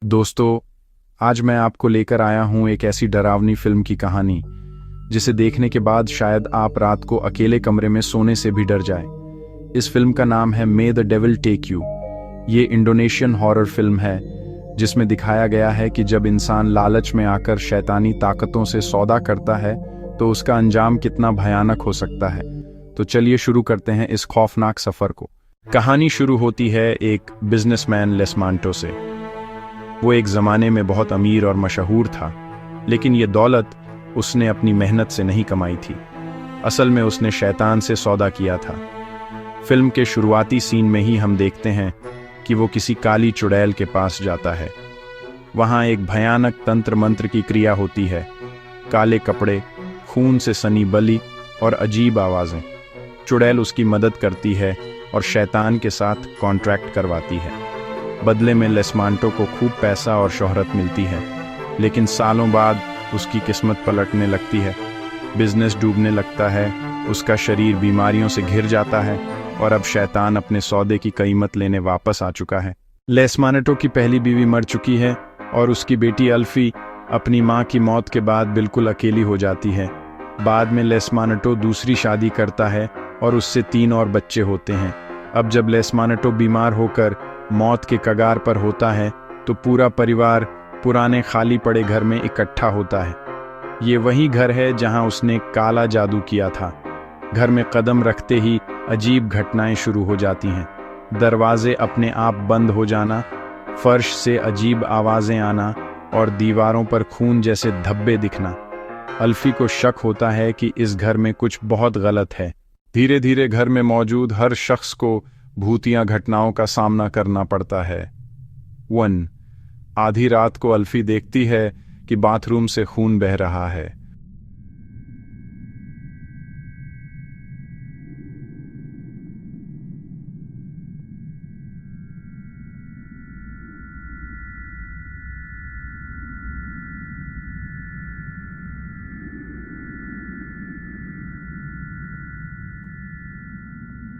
दोस्तों, आज मैं आपको लेकर आया हूं एक ऐसी डरावनी फिल्म की कहानी जिसे देखने के बाद शायद आप रात को अकेले कमरे में सोने से भी डर जाए। इस फिल्म का नाम है May the devil take you. ये इंडोनेशियन हॉरर फिल्म है जिसमें दिखाया गया है कि जब इंसान लालच में आकर शैतानी ताकतों से सौदा करता है तो उसका अंजाम कितना भयानक हो सकता है। तो चलिए शुरू करते हैं इस खौफनाक सफर को। कहानी शुरू होती है एक बिजनेसमैन लेस्मांटो से। वो एक ज़माने में बहुत अमीर और मशहूर था, लेकिन ये दौलत उसने अपनी मेहनत से नहीं कमाई थी। असल में उसने शैतान से सौदा किया था। फिल्म के शुरुआती सीन में ही हम देखते हैं कि वो किसी काली चुड़ैल के पास जाता है। वहाँ एक भयानक तंत्र मंत्र की क्रिया होती है। काले कपड़े, खून से सनी बलि और अजीब आवाज़ें। चुड़ैल उसकी मदद करती है और शैतान के साथ कॉन्ट्रैक्ट करवाती है। बदले में लेस्मांटो को खूब पैसा और शोहरत मिलती है, लेकिन सालों बाद उसकी किस्मत पलटने लगती है। बिजनेस डूबने लगता है, उसका शरीर बीमारियों से घिर जाता है और अब शैतान अपने सौदे की कीमत लेने वापस आ चुका है। लेस्मांटो की पहली बीवी मर चुकी है और उसकी बेटी अल्फी अपनी मां की मौत के बाद बिल्कुल अकेली हो जाती है। बाद में लेस्मांटो दूसरी शादी करता है और उससे 3 और बच्चे होते हैं। अब जब लेस्मांटो बीमार होकर मौत के कगार पर होता है तो पूरा परिवार पुराने खाली पड़े घर में इकट्ठा होता है। ये वही घर है जहां उसने काला जादू किया था। घर में कदम रखते ही अजीब घटनाएं शुरू हो जाती हैं। दरवाजे अपने आप बंद हो जाना, फर्श से अजीब आवाजें आना और दीवारों पर खून जैसे धब्बे दिखना। अल्फी को शक होता है कि इस घर में कुछ बहुत गलत है। धीरे धीरे घर में मौजूद हर शख्स को भूतिया घटनाओं का सामना करना पड़ता है। 1 आधी रात को अल्फी देखती है कि बाथरूम से खून बह रहा है।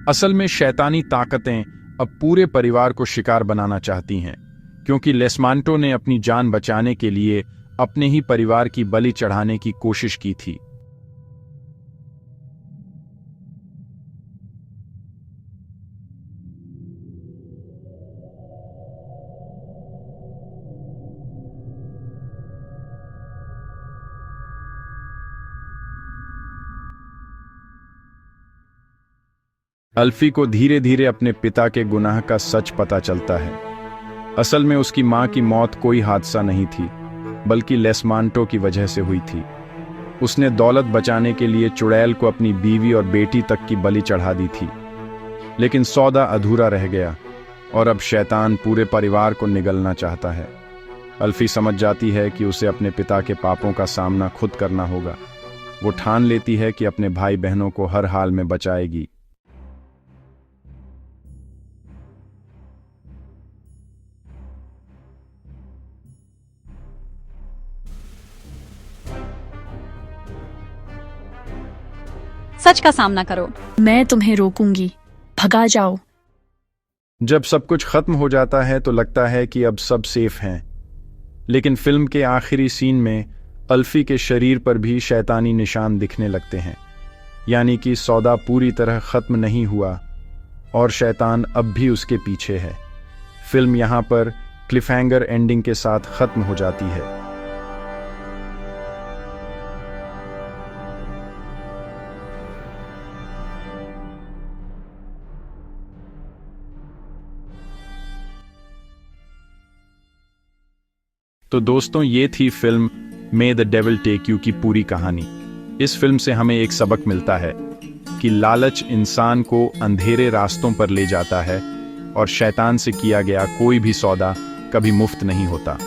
असल में शैतानी ताकतें अब पूरे परिवार को शिकार बनाना चाहती हैं, क्योंकि लेस्मांटो ने अपनी जान बचाने के लिए अपने ही परिवार की बलि चढ़ाने की कोशिश की थी। अल्फी को धीरे धीरे अपने पिता के गुनाह का सच पता चलता है। असल में उसकी मां की मौत कोई हादसा नहीं थी, बल्कि लेस्मांटो की वजह से हुई थी। उसने दौलत बचाने के लिए चुड़ैल को अपनी बीवी और बेटी तक की बलि चढ़ा दी थी, लेकिन सौदा अधूरा रह गया और अब शैतान पूरे परिवार को निगलना चाहता है। अल्फी समझ जाती है कि उसे अपने पिता के पापों का सामना खुद करना होगा। वो ठान लेती है कि अपने भाई बहनों को हर हाल में बचाएगी। सच का सामना करो। मैं तुम्हें रोकूंगी, भगा जाओ। जब सब कुछ खत्म हो जाता है तो लगता है कि अब सब सेफ हैं, लेकिन फिल्म के आखिरी सीन में अल्फी के शरीर पर भी शैतानी निशान दिखने लगते हैं। यानी कि सौदा पूरी तरह खत्म नहीं हुआ और शैतान अब भी उसके पीछे है। फिल्म यहां पर क्लिफहैंगर एंडिंग के साथ खत्म हो जाती है। तो दोस्तों, ये थी film May the devil take you की पूरी कहानी। इस फिल्म से हमें एक सबक मिलता है कि लालच इंसान को अंधेरे रास्तों पर ले जाता है और शैतान से किया गया कोई भी सौदा कभी मुफ्त नहीं होता।